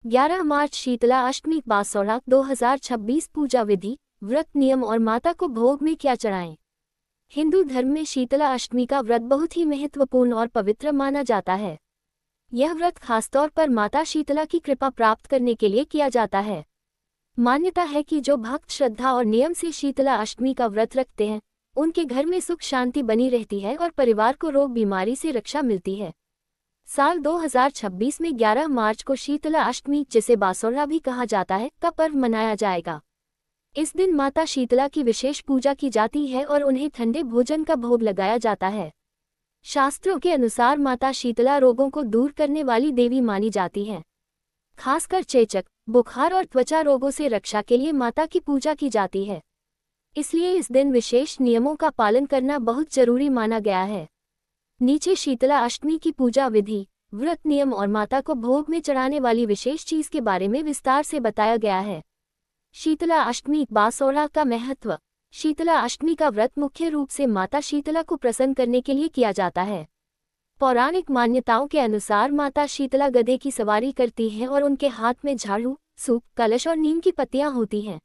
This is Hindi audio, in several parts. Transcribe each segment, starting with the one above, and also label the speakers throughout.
Speaker 1: 11 मार्च शीतला अष्टमी बासौरा 2026 पूजा विधि, व्रत नियम और माता को भोग में क्या चढ़ाएं। हिंदू धर्म में शीतला अष्टमी का व्रत बहुत ही महत्वपूर्ण और पवित्र माना जाता है। यह व्रत खासतौर पर माता शीतला की कृपा प्राप्त करने के लिए किया जाता है। मान्यता है कि जो भक्त श्रद्धा और नियम से शीतला अष्टमी का व्रत रखते हैं, उनके घर में सुख शांति बनी रहती है और परिवार को रोग बीमारी से रक्षा मिलती है। साल 2026 में 11 मार्च को शीतला अष्टमी, जिसे बासौरा भी कहा जाता है, का पर्व मनाया जाएगा। इस दिन माता शीतला की विशेष पूजा की जाती है और उन्हें ठंडे भोजन का भोग लगाया जाता है। शास्त्रों के अनुसार माता शीतला रोगों को दूर करने वाली देवी मानी जाती है। खासकर चेचक, बुखार और त्वचा रोगों से रक्षा के लिए माता की पूजा की जाती है। इसलिए इस दिन विशेष नियमों का पालन करना बहुत जरूरी माना गया है। नीचे शीतला अष्टमी की पूजा विधि, व्रत नियम और माता को भोग में चढ़ाने वाली विशेष चीज के बारे में विस्तार से बताया गया है। शीतला अष्टमी बासौरा का महत्व। शीतला अष्टमी का व्रत मुख्य रूप से माता शीतला को प्रसन्न करने के लिए किया जाता है। पौराणिक मान्यताओं के अनुसार माता शीतला गधे की सवारी करती हैं और उनके हाथ में झाड़ू, सूप, कलश और नीम की पत्तियां होती हैं।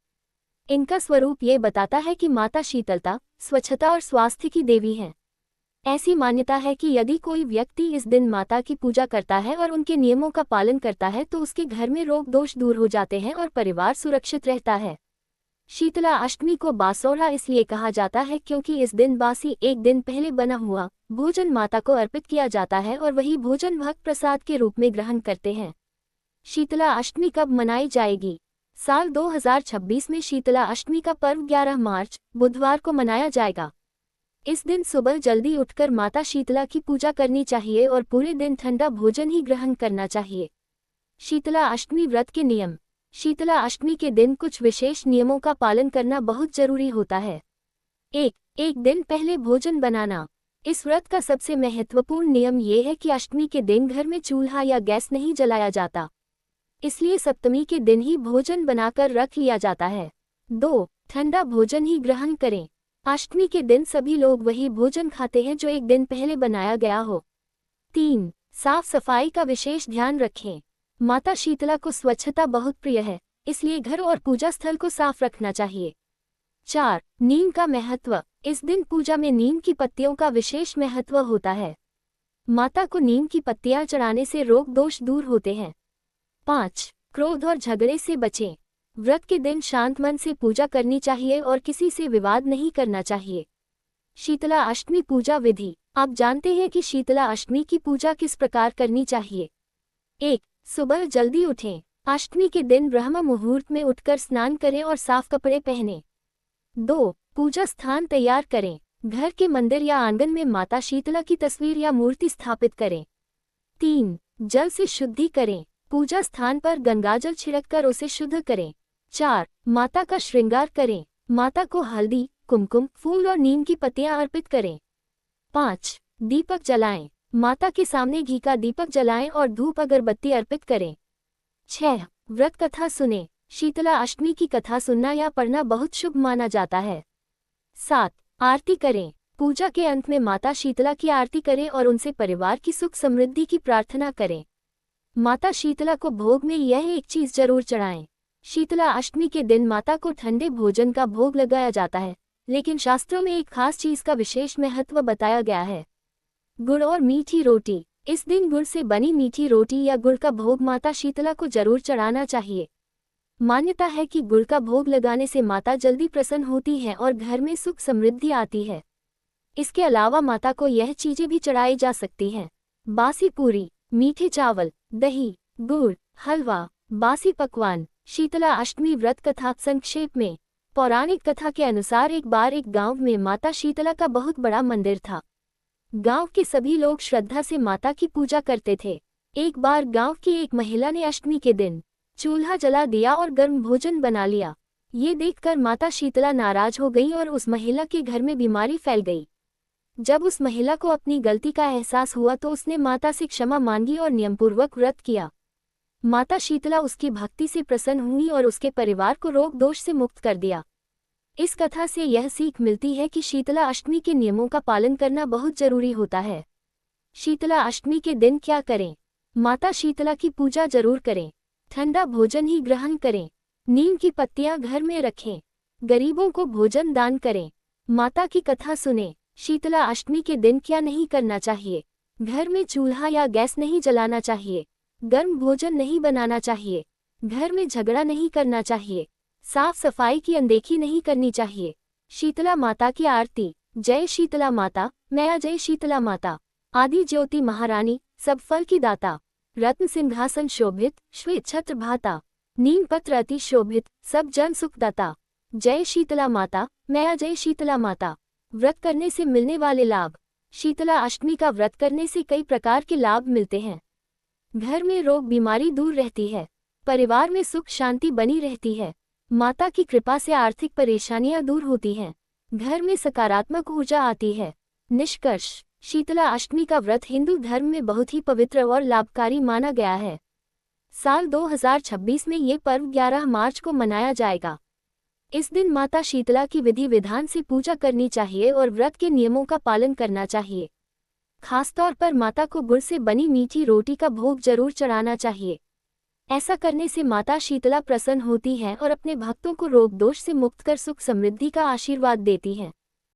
Speaker 1: इनका स्वरूप ये बताता है कि माता शीतलता, स्वच्छता और स्वास्थ्य की देवी हैं। ऐसी मान्यता है कि यदि कोई व्यक्ति इस दिन माता की पूजा करता है और उनके नियमों का पालन करता है तो उसके घर में रोग दोष दूर हो जाते हैं और परिवार सुरक्षित रहता है। शीतला अष्टमी को बासौरा इसलिए कहा जाता है क्योंकि इस दिन बासी, एक दिन पहले बना हुआ भोजन माता को अर्पित किया जाता है और वही भोजन भक्त प्रसाद के रूप में ग्रहण करते हैं। शीतला अष्टमी कब मनाई जाएगी? साल 2026 में शीतला अष्टमी का पर्व 11 मार्च बुधवार को मनाया जाएगा। इस दिन सुबह जल्दी उठकर माता शीतला की पूजा करनी चाहिए और पूरे दिन ठंडा भोजन ही ग्रहण करना चाहिए। शीतला अष्टमी व्रत के नियम। शीतला अष्टमी के दिन कुछ विशेष नियमों का पालन करना बहुत जरूरी होता है। एक दिन पहले भोजन बनाना। इस व्रत का सबसे महत्वपूर्ण नियम ये है कि अष्टमी के दिन घर में चूल्हा या गैस नहीं जलाया जाता, इसलिए सप्तमी के दिन ही भोजन बनाकर रख लिया जाता है। 2. ठंडा भोजन ही ग्रहण करें। अष्टमी के दिन सभी लोग वही भोजन खाते हैं जो एक दिन पहले बनाया गया हो। 3. साफ सफाई का विशेष ध्यान रखें। माता शीतला को स्वच्छता बहुत प्रिय है, इसलिए घर और पूजा स्थल को साफ रखना चाहिए। 4. नीम का महत्व। इस दिन पूजा में नीम की पत्तियों का विशेष महत्व होता है। माता को नीम की पत्तियां चढ़ाने से रोग दोष दूर होते हैं। 5. क्रोध और झगड़े से बचें। व्रत के दिन शांत मन से पूजा करनी चाहिए और किसी से विवाद नहीं करना चाहिए। शीतला अष्टमी पूजा विधि। आप जानते हैं कि शीतला अष्टमी की पूजा किस प्रकार करनी चाहिए। 1. सुबह जल्दी उठें। अष्टमी के दिन ब्रह्म मुहूर्त में उठकर स्नान करें और साफ कपड़े पहनें। 2. पूजा स्थान तैयार करें। घर के मंदिर या आंगन में माता शीतला की तस्वीर या मूर्ति स्थापित करें। 3. जल से शुद्धि करें। पूजा स्थान पर गंगाजल छिड़ककर उसे शुद्ध करें। 4. माता का श्रृंगार करें। माता को हल्दी, कुमकुम, फूल और नीम की पत्तियां अर्पित करें। 5. दीपक जलाएं। माता के सामने घी का दीपक जलाएं और धूप अगरबत्ती अर्पित करें। 6. व्रत कथा सुनें। शीतला अष्टमी की कथा सुनना या पढ़ना बहुत शुभ माना जाता है। 7. आरती करें। पूजा के अंत में माता शीतला की आरती करें और उनसे परिवार की सुख समृद्धि की प्रार्थना करें। माता शीतला को भोग में यह एक चीज जरूर चढ़ाएं। शीतला अष्टमी के दिन माता को ठंडे भोजन का भोग लगाया जाता है, लेकिन शास्त्रों में एक खास चीज का विशेष महत्व बताया गया है। गुड़ और मीठी रोटी। इस दिन गुड़ से बनी मीठी रोटी या गुड़ का भोग माता शीतला को जरूर चढ़ाना चाहिए। मान्यता है कि गुड़ का भोग लगाने से माता जल्दी प्रसन्न होती है और घर में सुख समृद्धि आती है। इसके अलावा माता को यह चीजें भी चढ़ाई जा सकती हैं। बासी पूरी, मीठे चावल, दही, गुड़, हलवा, बासी पकवान। शीतला अष्टमी व्रत कथा संक्षेप में। पौराणिक कथा के अनुसार एक बार एक गांव में माता शीतला का बहुत बड़ा मंदिर था। गांव के सभी लोग श्रद्धा से माता की पूजा करते थे। एक बार गांव की एक महिला ने अष्टमी के दिन चूल्हा जला दिया और गर्म भोजन बना लिया। ये देखकर माता शीतला नाराज हो गई और उस महिला के घर में बीमारी फैल गई। जब उस महिला को अपनी गलती का एहसास हुआ तो उसने माता से क्षमा मांगी और नियमपूर्वक व्रत किया। माता शीतला उसकी भक्ति से प्रसन्न हुई और उसके परिवार को रोग दोष से मुक्त कर दिया। इस कथा से यह सीख मिलती है कि शीतला अष्टमी के नियमों का पालन करना बहुत जरूरी होता है। शीतला अष्टमी के दिन क्या करें? माता शीतला की पूजा जरूर करें। ठंडा भोजन ही ग्रहण करें। नीम की पत्तियां घर में रखें। गरीबों को भोजन दान करें। माता की कथा सुने। शीतला अष्टमी के दिन क्या नहीं करना चाहिए? घर में चूल्हा या गैस नहीं जलाना चाहिए। गर्म भोजन नहीं बनाना चाहिए। घर में झगड़ा नहीं करना चाहिए। साफ सफाई की अनदेखी नहीं करनी चाहिए। शीतला माता की आरती। जय शीतला माता, मैया जय शीतला माता। आदि ज्योति महारानी, सब फल की दाता। रत्न सिंहासन शोभित, श्वेत छत्र भाता। नीम पत्र अति शोभित, सब जन सुखदाता। जय शीतला माता, मैया जय शीतला माता। व्रत करने से मिलने वाले लाभ। शीतला अष्टमी का व्रत करने से कई प्रकार के लाभ मिलते हैं। घर में रोग बीमारी दूर रहती है। परिवार में सुख शांति बनी रहती है। माता की कृपा से आर्थिक परेशानियां दूर होती हैं। घर में सकारात्मक ऊर्जा आती है। निष्कर्ष, शीतला अष्टमी का व्रत हिंदू धर्म में बहुत ही पवित्र और लाभकारी माना गया है। साल 2026 में ये पर्व 11 मार्च को मनाया जाएगा। इस दिन माता शीतला की विधि विधान से पूजा करनी चाहिए और व्रत के नियमों का पालन करना चाहिए। खासतौर पर माता को गुड़ से बनी मीठी रोटी का भोग जरूर चढ़ाना चाहिए। ऐसा करने से माता शीतला प्रसन्न होती है और अपने भक्तों को रोग दोष से मुक्त कर सुख समृद्धि का आशीर्वाद देती हैं।